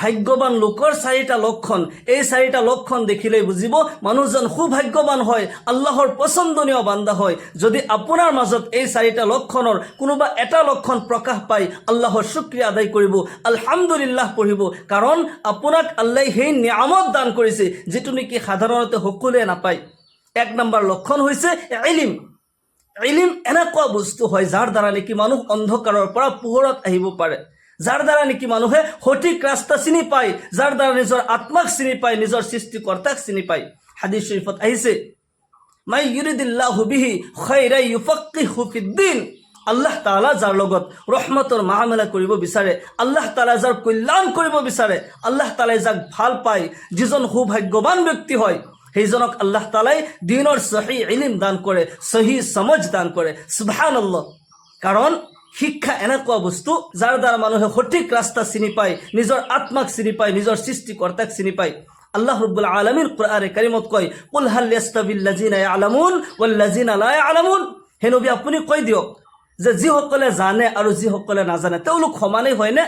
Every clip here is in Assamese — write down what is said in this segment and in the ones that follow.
ভাগ্যবান লোকৰ চাৰিটা লক্ষণ, এই চাৰিটা লক্ষণ দেখিলেই বুজিব মানুহজন সৌভাগ্যবান হয়, আল্লাহৰ পছন্দনীয় বান্দা হয়। যদি আপোনাৰ মাজত এই চাৰিটা লক্ষণৰ কোনোবা এটা লক্ষণ প্ৰকাশ পায়, আল্লাহৰ শুক্ৰিয়া আদায় কৰিব, আলহামদুলিল্লাহ পঢ়িব, কাৰণ আপোনাক আল্লাহ সেই নিয়ামত দান কৰিছে যিটো নেকি সাধাৰণতে সকলোৱে নাপায়। 1 নম্বৰ লক্ষণ হৈছে ইলম। ইলম এনেকুৱা বস্তু হয় যাৰ দ্বাৰা নেকি মানুহ অন্ধকাৰৰ পৰা পোহৰত আহিব পাৰে, যাৰ দ্বাৰা নেকি মানুহে সঠিক ৰাস্তা চিনি পায়, যাৰ দ্বাৰা নিজৰ আত্মাক চিনি পায়, নিজৰ সৃষ্টিকৰ্তাক চিনি পায়। হাদিছ শৰীফত আহিছে, মাই ইউৰিদিল্লাহু বিহি খাইৰান ইউফাক্কিহু ফিদ্দিন। আল্লাহ তাআলা যাৰ লগত ৰহমতৰ মামলা কৰিব বিচাৰে, আল্লাহ তাআলা যাৰ কল্যাণ কৰিব বিচাৰে, আল্লাহ তাআলাই যাক ভাল পায়, যিজন সৌভাগ্যৱান ব্যক্তি হয়, সেইজনক আল্লাহ তাআলাই দ্বীনৰ সহি ইলম দান কৰে, সহি সমজ দান কৰে। সুবহানাল্লাহ। কাৰণ শিক্ষা এনেকুৱা বস্তু যাৰ দ্বাৰা মানুহে সঠিক ৰাস্তা চিনি পায়, নিজৰ আত্মাক চিনি পায়, নিজৰ সৃষ্টিকৰ্তাক চিনি পায়। আল্লাহ ৰাব্বুল আলামিন কোৰআনে কাৰিমত কয়, কুল হাল ইয়াস্তাবিল্লাযিনা ইয়ালামুন ওয়াল্লাযিনা লা ইয়ালামুন। হে নবী, আপুনি কৈ দিয়ক যে যিসকলে জানে আৰু যিসকলে নাজানে তেওঁলোক সমানেই হয়নে?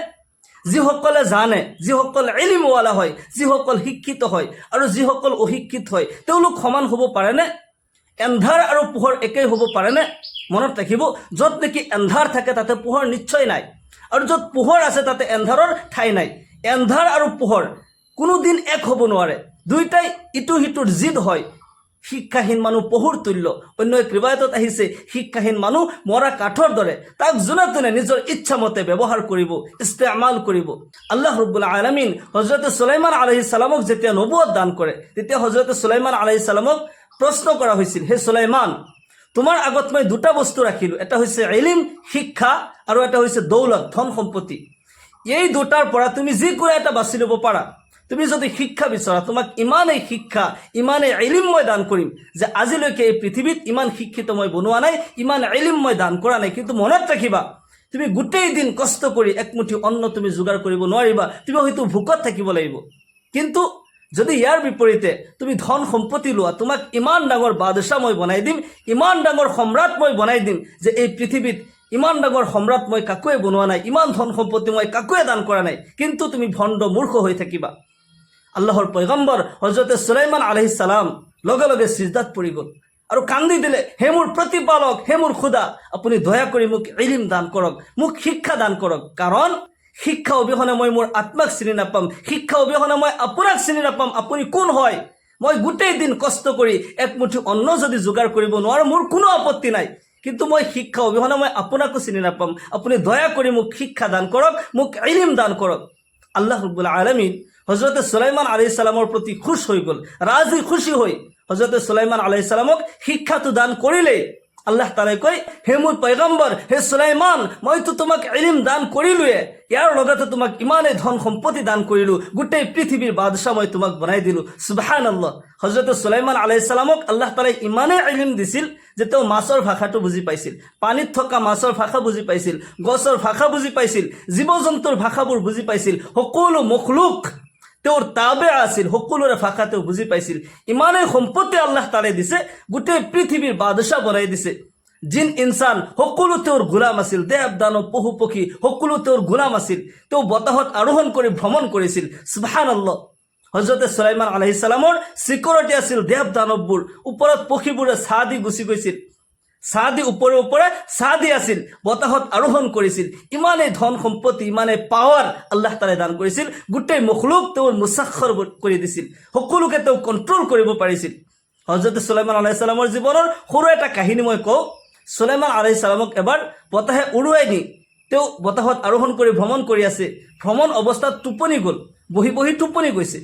যিসকলে জানে, যিসকল ইলমৱালা হয়, যিসকল শিক্ষিত হয় আৰু যিসকল অশিক্ষিত হয়, তেওঁলোক সমান হ'ব পাৰেনে? এন্ধাৰ আৰু পোহৰ একেই হ'ব পাৰেনে? মনত ৰাখিব, য'ত নেকি এন্ধাৰ থাকে তাতে পোহৰ নিশ্চয় নাই, আৰু য'ত পোহৰ আছে তাতে এন্ধাৰৰ ঠাই নাই। এন্ধাৰ আৰু পোহৰ কোনোদিন এক হ'ব নোৱাৰে, দুইটাই ইটো সিটোৰ জিদ হয়। শিক্ষাহীন মানুহ পহুৰ তুল্য। অন্য এক ৰিৱায়তত আহিছে, শিক্ষাহীন মানুহ মৰা কাঠৰ দৰে, তাক যোনে তোনে নিজৰ ইচ্ছা মতে ব্যৱহাৰ কৰিব, ইস্তেমাল কৰিব। আল্লাহ ৰাব্বুল আলামিন হযৰত সুলাইমান আলাইহিস সালামক যেতিয়া নবুৱত দান কৰে, তেতিয়া হযৰত সুলাইমান আলাইহিস সালামক প্ৰশ্ন কৰা হৈছিল, হে সুলাইমান, তোমাৰ আগত মই দুটা বস্তু ৰাখিলোঁ, এটা হৈছে ইলম শিক্ষা আৰু এটা হৈছে দৌলত ধন সম্পত্তি। এই দুটাৰ পৰা তুমি যিকোনো এটা বাছি ল'ব পাৰা। তুমি যদি শিক্ষা বিচৰা, তোমাক ইমানেই শিক্ষা, ইমানেই ইলম মই দান কৰিম যে আজিলৈকে এই পৃথিৱীত ইমান শিক্ষিত মই বনোৱা নাই, ইমান ইলম মই দান কৰা নাই। কিন্তু মনত ৰাখিবা, তুমি গোটেই দিন কষ্ট কৰি একমুঠি অন্ন তুমি যোগাৰ কৰিব নোৱাৰিবা, তুমি হয়তো ভোকত থাকিব লাগিব। কিন্তু যদি ইয়াৰ বিপৰীতে তুমি ধন সম্পত্তি লোৱা, তোমাক ইমান ডাঙৰ বাদশাহ মই বনাই দিম, ইমান ডাঙৰ সম্ৰাট মই বনাই দিম যে এই পৃথিৱীত ইমান ডাঙৰ সম্ৰাট মই কাকোৱে বনোৱা নাই, ইমান ধন সম্পত্তি মই কাকোৱে দান কৰা নাই, কিন্তু তুমি ভণ্ড মূৰ্খ হৈ থাকিবা। আল্লাহৰ পয়গম্বৰ হযৰত সুলাইমান আলাইহিস সালাম লগে লগে সিজদাত পৰি গ'ল আৰু কান্দি দিলে, হে মোৰ প্ৰতিপালক, হে মোৰ খুদা, আপুনি দয়া কৰি মোক ইলম দান কৰক, মোক শিক্ষা দান কৰক। কাৰণ শিক্ষা অবিহনে মই মোৰ আত্মাক চিনি নাপাম, শিক্ষা অবিহনে মই আপোনাক চিনি নাপাম, আপুনি কোন হয়। মই গোটেই দিন কষ্ট কৰি একমুঠি অন্ন যদি যোগাৰ কৰিব নোৱাৰোঁ, মোৰ কোনো আপত্তি নাই, কিন্তু মই শিক্ষা অবিহনে মই আপোনাকো চিনি নাপাম। আপুনি দয়া কৰি মোক শিক্ষা দান কৰক, মোক ইলম দান কৰক। আল্লাহ ৰাব্বুল আলামিন হযৰত সুলাইমান আলাইহিস সালামৰ প্ৰতি খুশ হৈ গ'ল, ৰাজি খুশি হৈ হযৰত সুলাইমান আলাইহিস সালামক শিক্ষাটো দান কৰিলে। আল্লাহ তাআলাই কয়, হে মোৰ পয়গম্বৰ, হে সুলাইমান, মইতো তোমাক ইলম দান কৰিলোৱে, ইয়াৰ লগতে তোমাক ইমানেই ধন সম্পত্তি দান কৰিলোঁ, গোটেই পৃথিৱীৰ বাদশাহ মই তোমাক বনাই দিলোঁ। সুবহানাল্লাহ। হযরত সুলাইমান আলাইহিস সালামক আল্লাহ তাআলাই ইমানেই ইলম দিছিল যে তেওঁ মাছৰ ভাষাটো বুজি পাইছিল, পানীত থকা মাছৰ ভাষা বুজি পাইছিল, গছৰ ভাষা বুজি পাইছিল, জীৱ জন্তুৰ ভাষাবোৰ বুজি পাইছিল, সকলো মখলুক তেওঁৰ তাবে আছিল, সকলোৰে ভাষা তেওঁ বুজি পাইছিল। ইমানেই সম্পত্তি আল্লাহ তাআলাই দিছে, গোটেই পৃথিৱীৰ বাদশাহ বনাই দিছে। জিন ইনসান সকলো তেওঁৰ গোলাম আছিল, দেৱ দানৱ পশু পক্ষী সকলো তেওঁৰ গোলাম আছিল। তেওঁ বতাহত আৰোহণ কৰি ভ্ৰমণ কৰিছিল। সুবহানাল্লাহ। হযৰত সুলাইমান আলাইহিস সালামৰ সিকিউৰিটি আছিল দেৱ দানৱবোৰ, ওপৰত পক্ষীবোৰে ছাঁ দি গুচি গৈছিল, ছাঁ দি ওপৰে ওপৰে ছাঁ দি আছিল, বতাহত আৰোহণ কৰিছিল। ইমানেই ধন সম্পত্তি, ইমানেই পাৱাৰ আল্লাহ তাআলাই দান কৰিছিল, গোটেই মখলুক তেওঁৰ মুসাখৰ কৰি দিছিল, সকলোকে তেওঁ কণ্ট্ৰল কৰিব পাৰিছিল। হযৰত সুলাইমান আলাইহিস সালামৰ জীৱনৰ সৰু এটা কাহিনী মই কওঁ। সুলাইমান আলাইহিস সালামক এবাৰ বতাহে উৰুৱাই নি তেওঁ বতাহত আৰোহণ কৰি ভ্ৰমণ কৰি আছে, ভ্ৰমণ অৱস্থাত টোপনি গ'ল, বহি বহি টোপনি গৈছে।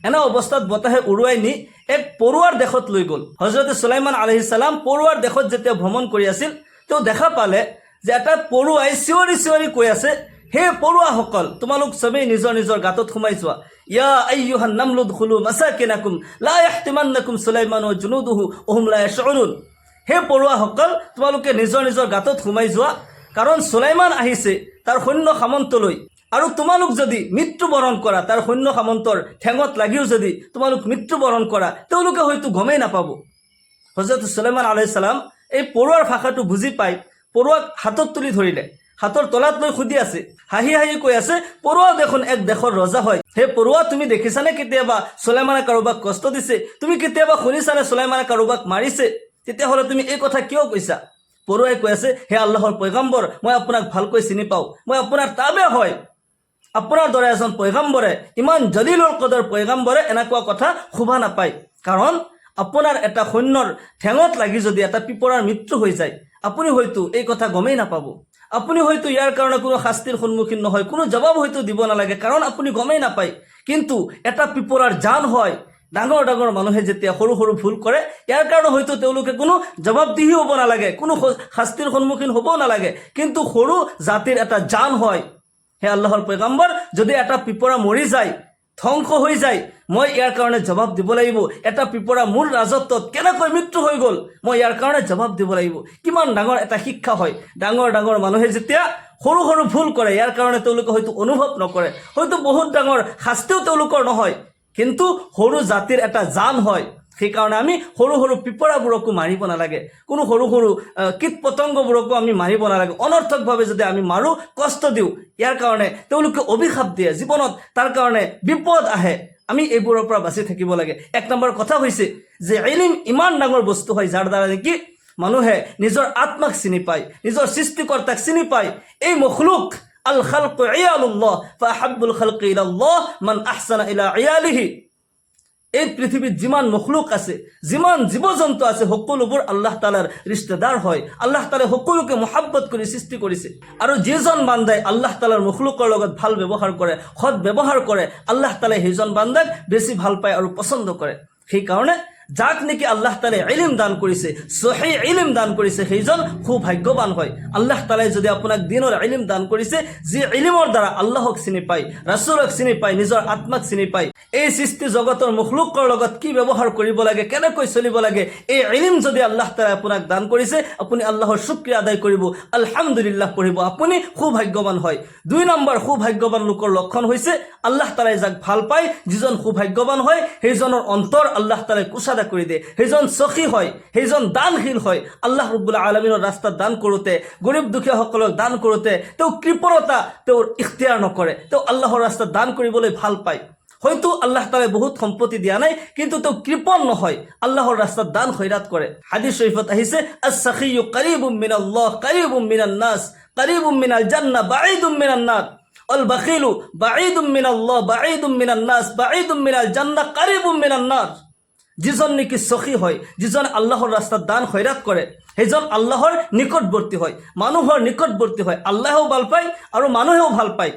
এনে অৱস্থাত বতাহে উৰুৱাই নি এক পৰুৱাৰ দেশত লৈ গ'ল। হযৰত সুলাইমান আলাইহিস সালাম পৰুৱাৰ দেশত যেতিয়া ভ্ৰমণ কৰি আছিল, তেওঁ দেখা পালে যে এটা পৰুৱাই চিঞৰি চিঞৰি কৈ আছে, হে পৰুৱাসকল, তোমালোক সবেই নিজৰ নিজৰ গাঁতত সোমাই যোৱা। ইয়া আইয়ুহান নামলু দুখুলু মাসাকিনাকুম লা ইয়াহতিমান্নাকুম সুলাইমান ওয়া জুনুদুহু ওহুম লা ইয়াশউৰুন। হে পৰুৱাসকল, তোমালোকে নিজৰ নিজৰ গাঁতত সোমাই যোৱা, কাৰণ সুলাইমান আহিছে তাৰ সৈন্য সামন্তলৈ, আৰু তোমালোক যদি মৃত্যুবৰণ কৰা, তাৰ সৈন্য সামন্তৰ ঠেঙত লাগিও যদি তোমালোক মৃত্যুবৰণ কৰা, তেওঁলোকে হয়তো গমেই নাপাব। হযৰত সুলাইমান আলাইহিস সালাম এই পৰুৱাৰ ভাষাটো বুজি পাই পৰুৱাক হাতত তুলি ধৰিলে হাতৰ তলাত লৈ সুধি আছে, হাঁহি হাঁহি কৈ আছে, পৰুৱা দেখোন এক দেশৰ ৰজা হয়। হে পৰুৱা, তুমি দেখিছানে কেতিয়াবা চুলাইমানে কাৰোবাক কষ্ট দিছে? তুমি কেতিয়াবা শুনিছানে চুলাইমানে কাৰোবাক মাৰিছে? তেতিয়াহ'লে তুমি এই কথা কিয় কৈছা? পৰুৱাই কৈ আছে, হে আল্লাহৰ পয়গম্বৰ, মই আপোনাক ভালকৈ চিনি পাওঁ, মই আপোনাৰ তাবে হয়। আপোনাৰ দৰে এজন পয়গম্বৰে, ইমান জলিলুল কদৰ পয়গম্বৰে এনেকুৱা কথা শুভা নাপায়। কাৰণ আপোনাৰ এটা সৈন্যৰ ঠেঙত লাগি যদি এটা পিপৰাৰ মৃত্যু হৈ যায়, আপুনি হয়তো এই কথা গমেই নাপাব। আপুনি হয়তো ইয়াৰ কাৰণে কোনো শাস্তিৰ সন্মুখীন নহয়, কোনো জবাব হয়তো দিব নালাগে, কাৰণ আপুনি গমেই নাপায়। কিন্তু এটা পিপৰাৰ জান হয়। ডাঙৰ ডাঙৰ মানুহে যেতিয়া সৰু সৰু ভুল কৰে, ইয়াৰ কাৰণে হয়তো তেওঁলোকে কোনো জবাবদিহি হ'ব নালাগে, কোনো শাস্তিৰ সন্মুখীন হ'বও নালাগে, কিন্তু সৰু জাতিৰ এটা জান হয়। হে আল্লাহৰ পয়গম্বৰ, যদি এটা পিপৰা মৰি যায়, ধ্বংস হৈ যায়, মই ইয়াৰ কাৰণে জবাব দিব লাগিব। এটা পিপৰা মোৰ ৰাজত্বত কেনেকৈ মৃত্যু হৈ গ'ল, মই ইয়াৰ কাৰণে জবাব দিব লাগিব। কিমান ডাঙৰ এটা শিক্ষা হয়। ডাঙৰ ডাঙৰ মানুহে যেতিয়া সৰু সৰু ভুল কৰে, ইয়াৰ কাৰণে তেওঁলোকে হয়তো অনুভৱ নকৰে, হয়তো বহুত ডাঙৰ শাস্তিও তেওঁলোকৰ নহয়, কিন্তু সৰু জাতিৰ এটা জান হয়। সেইকাৰণে আমি সৰু সৰু পিপৰাবোৰকো মাৰিব নালাগে, কোনো সৰু সৰু কীট পতংগবোৰকো আমি মাৰিব নালাগে। অনৰ্থকভাৱে যদি আমি মাৰোঁ, কষ্ট দিওঁ, ইয়াৰ কাৰণে তেওঁলোকে অভিশাপ দিয়ে, জীৱনত তাৰ কাৰণে বিপদ আহে। আমি এইবোৰৰ পৰা বাচি থাকিব লাগে। এক নম্বৰ কথা হৈছে যে ইলম ইমান ডাঙৰ বস্তু হয়, যাৰ দ্বাৰা নেকি মানুহে নিজৰ আত্মাক চিনি পায়, নিজৰ সৃষ্টিকৰ্তাক চিনি পায়। এই মখলুক আল খালকু ইয়ালুল্লাহ ফাহাব্বুল খালকি ইলাল্লাহ মান আহসানা ইলা ইয়ালিহি। এই পৃথিৱীত যিমান মখলুক আছে, যিমান জীৱ জন্তু আছে, সকলোবোৰ আল্লাহ তালাৰ ৰিশ্তেদাৰ হয়। আল্লাহ তালাই সকলোকে মহাব্বত কৰি সৃষ্টি কৰিছে। আৰু যিজন বান্দাই আল্লাহ তালাৰ মখলুকৰ লগত ভাল ব্যৱহাৰ কৰে, সৎ ব্যৱহাৰ কৰে, আল্লাহ তালাই সেইজন বান্দাক বেছি ভাল পায় আৰু পচন্দ কৰে। সেইকাৰণে যাক নেকি আল্লাহ তালাই ইলম দান কৰিছে, সহি ইলম দান কৰিছে, সেইজন খুব ভাগ্যৱান হয়। আল্লাহ তালাই যদি আপোনাক দিনৰ ইলম দান কৰিছে, যি ইলমৰ দ্বাৰা আল্লাহক চিনি পায়, ৰাছুলক চিনি পায়, নিজৰ আত্মাক চিনি পায়, এই সৃষ্টি জগতৰ মখলুকৰ লগত কি ব্যৱহাৰ কৰিব লাগে, কেনেকৈ চলিব লাগে, এই ইলম যদি আল্লাহ তালাই আপোনাক দান কৰিছে, আপুনি আল্লাহৰ শুকৰিয়া আদায় কৰিব, আলহামদুলিল্লাহ পঢ়িব, আপুনি সৌভাগ্যৱান হয়। 2 নম্বৰ সৌভাগ্যৱান লোকৰ লক্ষণ হৈছে আল্লাহ তালাই যাক ভাল পায়, যিজন সৌভাগ্যৱান হয়, সেইজনৰ অন্তৰ আল্লাহ তালাই কুশাদা কৰি দিয়ে, সেইজন সখী হয়, সেইজন দানশীল হয়। আল্লাহ ৰাব্বুল আলামিনৰ ৰাস্তাত দান কৰোঁতে, গৰীব দুখীয়াসকলক দান কৰোঁতে তেওঁ কৃপণতা তেওঁৰ ইখতিয়াৰ নকৰে, তেওঁ আল্লাহৰ ৰাস্তাত দান কৰিবলৈ ভাল পায়। হয়তো আল্লাহ তালাই বহুত সম্পত্তি দিয়া নাই, কিন্তু তেওঁ কৃপণ নহয়, আল্লাহৰ ৰাস্তাত দান খৈৰাত কৰে। হাদিস শৰীফত আহিছে, আস-সাখিয়্যু কাৰীবুম মিনাল্লাহ কাৰীবুম মিনান নাস কাৰীবুম মিনাল জান্নাহ বাঈদুম মিনান নার আল বাখিলু বাঈদুম মিনাল্লাহ বাঈদুম মিনান নাস বাঈদুম মিনাল জান্নাহ কাৰীবুম মিনান নাৰ। যিজন নেকি সখী হয়, যিজন আল্লাহৰ ৰাস্তাত দান খৈৰাত কৰে, সেইজন আল্লাহৰ নিকটৱৰ্তী হয়, মানুহৰ নিকটৱৰ্তী হয়। আল্লাহেও ভাল পায় আৰু মানুহেও ভাল পায়।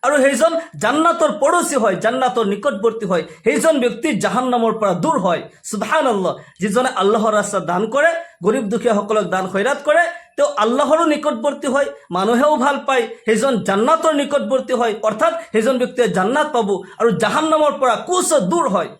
আৰু সেইজন জান্নাতৰ পড়োশী হয়, জান্নাতৰ নিকটৱৰ্তী হয়। সেইজন ব্যক্তি জাহান্নামৰ পৰা দূৰ হয়। সুবহানাল্লাহ। যিজনে আল্লাহৰ ৰাস্তাত দান কৰে, গৰীব দুখীয়াসকলক দান খৈৰাত কৰে, তেওঁ আল্লাহৰো নিকটৱৰ্তী হয়, মানুহেও ভাল পায়, সেইজন জান্নাতৰ নিকটৱৰ্তী হয়, অৰ্থাৎ সেইজন ব্যক্তিয়ে জান্নাত পাব আৰু জাহান্নামৰ পৰা কোচত দূৰ হয়।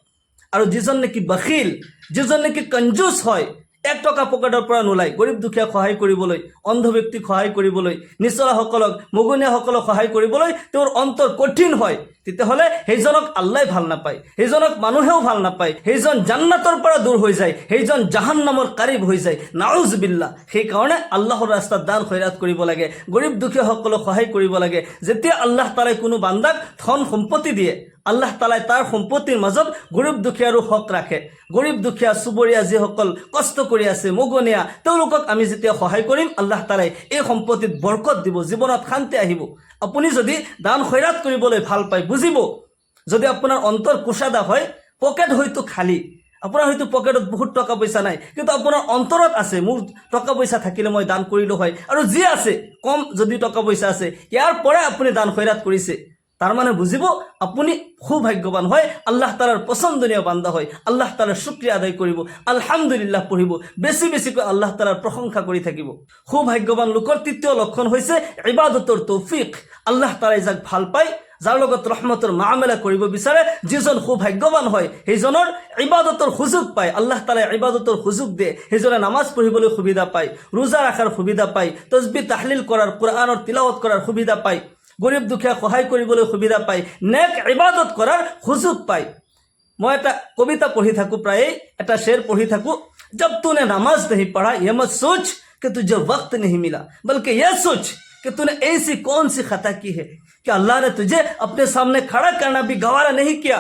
আৰু যিজন নেকি বাখিল, যিজন নেকি কঞ্জুচ হয়, 1 টকা পকেটৰ পৰা নোলায় গৰীব দুখীয়াক সহায় কৰিবলৈ, অন্ধ ব্যক্তিক সহায় কৰিবলৈ, নিচলাসকলক, মগনীয়াসকলক সহায় কৰিবলৈ তেওঁৰ অন্তৰ কঠিন হয়, তেতিয়াহ'লে সেইজনক আল্লাহ ভাল নাপায়, সেইজনক মানুহেও ভাল নাপায়, সেইজন জান্নাতৰ পৰা দূৰ হৈ যায়, সেইজন জাহান্নামৰ কাৰিব হৈ যায়। নাউজুবিল্লাহ। সেইকাৰণে আল্লাহৰ ৰাস্তাত দান খৈৰাত কৰিব লাগে, গৰীব দুখীয়াসকলক সহায় কৰিব লাগে। যেতিয়া আল্লাহ তালাই কোনো বান্দাক ধন সম্পত্তি দিয়ে, আল্লাহ তালাই তাৰ সম্পত্তিৰ মাজত গৰীব দুখীয়াৰো হক ৰাখে। গৰীব দুখীয়া চুবুৰীয়া যিসকল কষ্ট কৰি আছে, মগনীয়া, তেওঁলোকক আমি যেতিয়া সহায় কৰিম, আল্লাহ তালাই এই সম্পত্তিত বৰকত দিব, জীৱনত শান্তি আহিব। আপুনি যদি দান খৈৰাত কৰিবলৈ ভাল পায়, বুজিব, যদি আপোনাৰ অন্তৰ কুশাদা হয়, পকেট হয়তো খালী, আপোনাৰ হয়তো পকেটত বহুত টকা পইচা নাই, কিন্তু আপোনাৰ অন্তৰত আছে, মোৰ টকা পইচা থাকিলে মই দান কৰিলোঁ হয়, আৰু যি আছে কম যদি টকা পইচা আছে, ইয়াৰ পৰাই আপুনি দান খৈৰাত কৰিছে, তাৰ মানে বুজিব আপুনি সৌভাগ্যৱান হয়, আল্লাহ তালাৰ পচন্দনীয় বান্দা হয়। আল্লাহ তালাৰ শুকৰিয়া আদায় কৰিব, আলহামদুলিল্লাহ পঢ়িব, বেছি বেছিকৈ আল্লাহ তালাৰ প্ৰশংসা কৰি থাকিব। সৌভাগ্যৱান লোকৰ 3য় লক্ষণ হৈছে ইবাদতৰ তৌফিক। আল্লাহ তালাই যাক ভাল পায়, যাৰ লগত ৰহমতৰ মামলা কৰিব বিচাৰে, যিজন সৌভাগ্যৱান হয়, সেইজনৰ ইবাদতৰ সুযোগ পায়, আল্লাহ তালাই ইবাদতৰ সুযোগ দিয়ে। সেইজনে নামাজ পঢ়িবলৈ সুবিধা পায়, ৰোজা ৰাখাৰ সুবিধা পায়, তসবিহ তাহলিল কৰাৰ, কোৰআনৰ তিলাৱত কৰাৰ সুবিধা পায়, গৰীব দুখীয়া সহায় কৰিবলৈ সুবিধা পায়, নেক ইবাদত কৰাৰ সুযোগ পায়। মই এটা কবিতা পঢ়ি থাকোঁ, প্ৰায়ে এটা শেৰ পঢ়ি থাকোঁ, जब तूने नमाज नहीं पढ़ा ये मत सोच कि तुझे वक्त नहीं मिला, बल्कि यह सोच कि तूने ऐसी कौन सी खता की है कि अल्लाह ने तुझे अपने सामने खड़ा करना भी गवारा नहीं किया।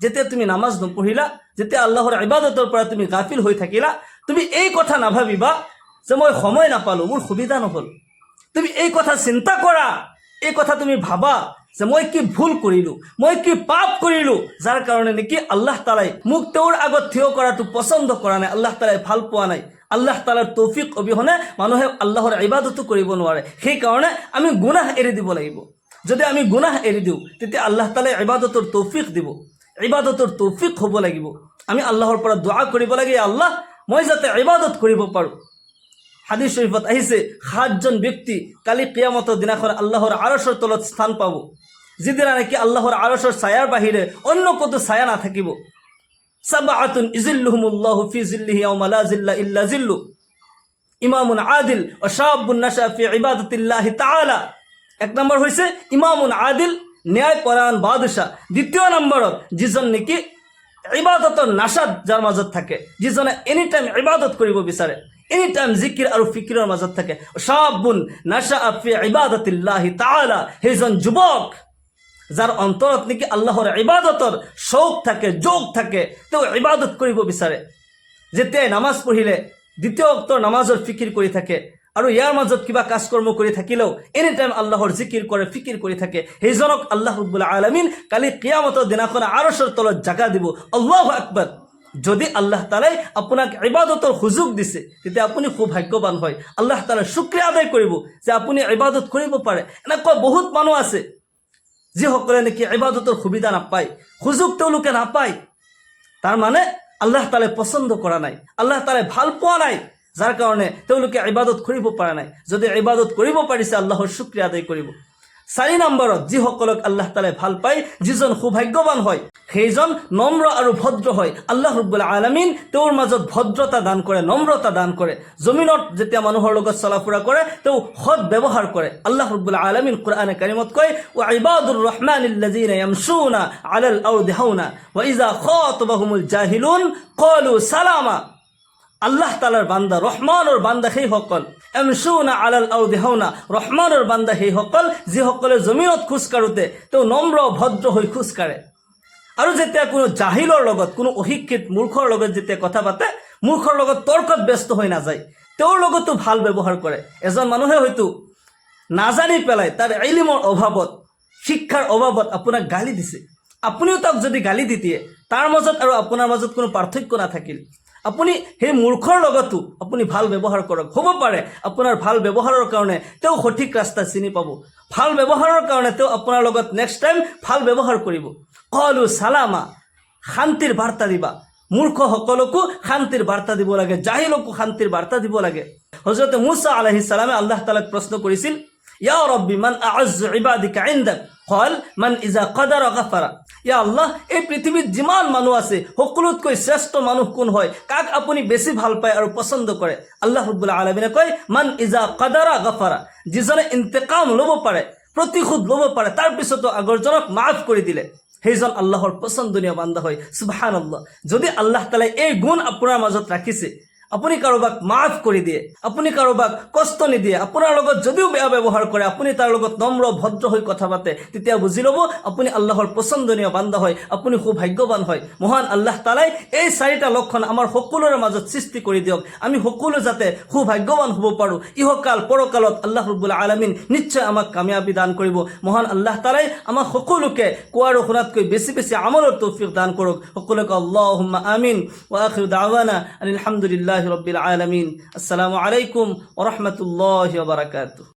जेते তুমি নামাজ নপঢ়িলা, যেতে আল্লাহৰ ইবাদতৰ পৰা তুমি গাফিল হৈ থাকিলা, তুমি এই কথা নাভাবিবা যে মই সময় নাপালো, মোৰ সুবিধা নহল। তুমি এই কথা চিন্তা কৰা, এই কথা তুমি ভাবা যে মই কি ভুল কৰিলো, মই কি পাপ কৰিলো, যাৰ কাৰণে নেকি আল্লাহ তাআলাই মোক তেওঁৰ আগত থিয় কৰাটো পছন্দ কৰা নাই, আল্লাহ তাআলাই ভাল পোৱা নাই। আল্লাহ তাআলাৰ তৌফিক অবিহনে মানুহে আল্লাহৰ ইবাদতো কৰিব নোৱাৰে। সেইকাৰণে আমি গুনাহ এৰি দিব লাগিব। যদি আমি গুনাহ এৰি দিওঁ তেতিয়া আল্লাহ তাআলাই ইবাদতৰ তৌফিক দিব, ইবাদতৰ তৌফিক হ'ব লাগিব। আমি আল্লাহৰ পৰা দোয়া কৰিব লাগে, আল্লাহ মই যাতে ইবাদত কৰিব পাৰোঁ। হাদিস শৰীফত আহিছে 7 জন ব্যক্তি কালি কিয়ামতৰ দিনাখন আল্লাহৰ আৰশৰ তলত স্থান পাব, যিদিনা নাকি আল্লাহৰ আৰশৰ ছায়াৰ বাহিৰে অন্য কোনো ছায়া নাথাকিব। সাবআতুন ইজিল্লুহুমুল্লাহু ফি জিল্লিহি ইয়াওমা লা জিল্লা ইল্লা জিল্লু, ইমামুন আদিল ওয়া শাবুন নাশা ফি ইবাদাতিল্লাহি তাআলা। এক নম্বর হইছে ইমামুন আদিল, ন্যায়পরায়ণ বাদশাহ। দ্বিতীয় নম্বৰত যিজন নেকি ইবাদতৰ নাশাত যাৰ মাজত থাকে, যিজনে এনি টাইম ইবাদত কৰিব বিচাৰে, এনি টাইম জিকিৰ আৰু ফিকিৰৰ মাজত থাকে। শাবুন নাশা ফি ইবাদাতিল্লাহি তাআলা, সেইজন যুৱক যাৰ অন্তৰত নেকি আল্লাহৰ ইবাদতৰ শৌক থাকে, যোগ থাকে, তেওঁ ইবাদত কৰিব বিচাৰে। যেতিয়াই নামাজ পঢ়িলে দ্বিতীয় অক্তৰ নামাজৰ ফিকিৰ কৰি থাকে আৰু ইয়াৰ মাজত কিবা কাজকৰ্ম কৰি থাকিলেও এনি টাইম আল্লাহৰ জিকিৰ কৰে, ফিকিৰ কৰি থাকে, সেইজনক আল্লাহ ৰাব্বুল আলামিন কালি কিয়ামতৰ দিনাখন আৰশৰ তলত জাগা দিব। আল্লাহু আকবাৰ। যদি আল্লাহ তাআলাই আপোনাক ইবাদতৰ সুযোগ দিছে তেতিয়া আপুনি খুব ভাগ্যৱান হয়। আল্লাহ তাআলাৰ শুকৰিয়া আদায় কৰিব যে আপুনি ইবাদত কৰিব পাৰে। এনেকুৱা বহুত মানুহ আছে যিসকলে নেকি ইবাদতৰ সুবিধা নাপায়, সুযোগ তেওঁলোকে নাপায়। তাৰ মানে আল্লাহ তাআলাই পছন্দ কৰা নাই, আল্লাহ তাআলাই ভাল পোৱা নাই, যাৰ কাৰণে তেওঁলোকে ইবাদত কৰিব পৰা নাই। যদি ইবাদত কৰিব পাৰিছে আল্লাহৰ শুকৰিয়া আদায় কৰিব। 4 নম্বৰত যিসকলক আল্লাহ তাআলাই ভাল পায়, যিজন সৌভাগ্যৱান হয়, সেইজন নম্ৰ আৰু ভদ্ৰ হয়। আল্লাহ ৰাব্বুল আলামিন তেওঁৰ মাজত ভদ্ৰতা দান কৰে, নম্ৰতা দান কৰে। জমিনত যেতিয়া মানুহৰ লগত চলাফুৰা কৰে তেওঁ সৎ ব্যৱহাৰ কৰে। আল্লাহ ৰাব্বুল আলামিন কোৰআনে কাৰিমত কয়, ওয়া ইবাদুৰ ৰহমানিল্লাযীনা ইয়ামশুনা আলাল আৰদি হাওনা ওয়া ইযা খাতাবাহুমুল জাহিলুন ক্বালু সালামা। আল্লাহ তাআলাৰ বান্দা, ৰহমানৰ বান্দা সেইসকল, এমশুনা আলাল আৰদি হাওনা, ৰহমানৰ বান্দা সেইসকল যিসকলে জমিনত খোজ কাঢ়োতে তেওঁ নম্ৰ ভদ্ৰ হৈ খোজ কাঢ়ে। আৰু যেতিয়া কোনো জাহিলৰ লগত, কোনো অশিক্ষিত মূৰ্খৰ লগত যেতিয়া কথা পাতে, মূৰ্খৰ লগত তৰ্কত ব্যস্ত হৈ নাযায়, তেওঁৰ লগতো ভাল ব্যৱহাৰ কৰে। এজন মানুহে হয়তো নাজানি পেলাই তাৰ ইলমৰ অভাৱত, শিক্ষাৰ অভাৱত আপোনাক গালি দিছে, আপুনিও তাক যদি গালি দি দিয়ে তাৰ মাজত আৰু আপোনাৰ মাজত কোনো পাৰ্থক্য নাথাকিল, আপুনি সেই মূৰ্খৰ লগতো আপুনি ভাল ব্যৱহাৰ কৰক। হ'ব পাৰে আপোনাৰ ভাল ব্যৱহাৰৰ কাৰণে তেওঁ সঠিক ৰাস্তা চিনি পাব, ভাল ব্যৱহাৰৰ কাৰণে তেওঁ আপোনাৰ লগত নেক্সট টাইম ভাল ব্যৱহাৰ কৰিব। ক্বালু সালামা, শান্তিৰ বাৰ্তা দিবা। মূৰ্খসকলকো শান্তিৰ বাৰ্তা দিব লাগে, জাহিলকো শান্তিৰ বাৰ্তা দিব লাগে। হযৰত মুসা আলাইহিস সালামে আল্লাহ তাআলাক প্ৰশ্ন কৰিছিল, ইয়া ৰব্বি মান আ'আজ্জু ইবাদিকা ইনদাক ক্বাল মান ইজা কাদাৰা গাফাৰা। ইয়া আল্লাহ, এই পৃথিৱীত যিমান মানুহ আছে সকলোতকৈ শ্ৰেষ্ঠ মানুহ কোন হয়, কাক আপুনি বেছি ভাল পায় আৰু পছন্দ কৰে? আল্লাহ ৰাব্বুল আলামিনে কয়, মান ইজা কাদাৰা গাফাৰা, যিজনে ইন্তেকাম ল'ব পাৰে, প্ৰতিশোধ ল'ব পাৰে, তাৰ পিছতো আগৰজনক মাফ কৰি দিলে, সেইজন আল্লাহৰ পছন্দনীয় বান্দা হয়। সুবহানাল্লাহ। যদি আল্লাহ তাআলাই এই গুণ আপোনাৰ মাজত ৰাখিছে, আপুনি কাৰোবাক মাফ কৰি দিয়ে, আপুনি কাৰোবাক কষ্ট নিদিয়ে, আপোনাৰ লগত যদিও বেয়া ব্যৱহাৰ কৰে আপুনি তাৰ লগত নম্ৰ ভদ্ৰ হৈ কথা পাতে, তেতিয়া বুজি ল'ব আপুনি আল্লাহৰ পছন্দনীয় বান্দা হয়, আপুনি খুব ভাগ্যৱান হয়। মহান আল্লাহ তাআলাই এই 4টা লক্ষণ আমাৰ সকলোৰে মাজত সৃষ্টি কৰি দিয়ক, আমি সকলো যাতে খুব ভাগ্যৱান হ'ব পাৰোঁ। ইহকাল পৰকালত আল্লাহ ৰাব্বুল আলামিন নিশ্চয় আমাক কামিয়াবি দান কৰিব। মহান আল্লাহ তাআলাই আমাক সকলোকে কোৱা আৰু শুনাতকৈ বেছি বেছি আমলৰ তৌফিক দান কৰক। সকলোকে আল্লাহুম্মা আমিন। ওয়া আখিৰু দাওয়ানা আলহামদুলিল্লাহি ৰাব্বিল আলামিন। আসসালামু আলাইকুম ওয়া ৰাহমাতুল্লাহি ওয়া বাৰাকাতুহু।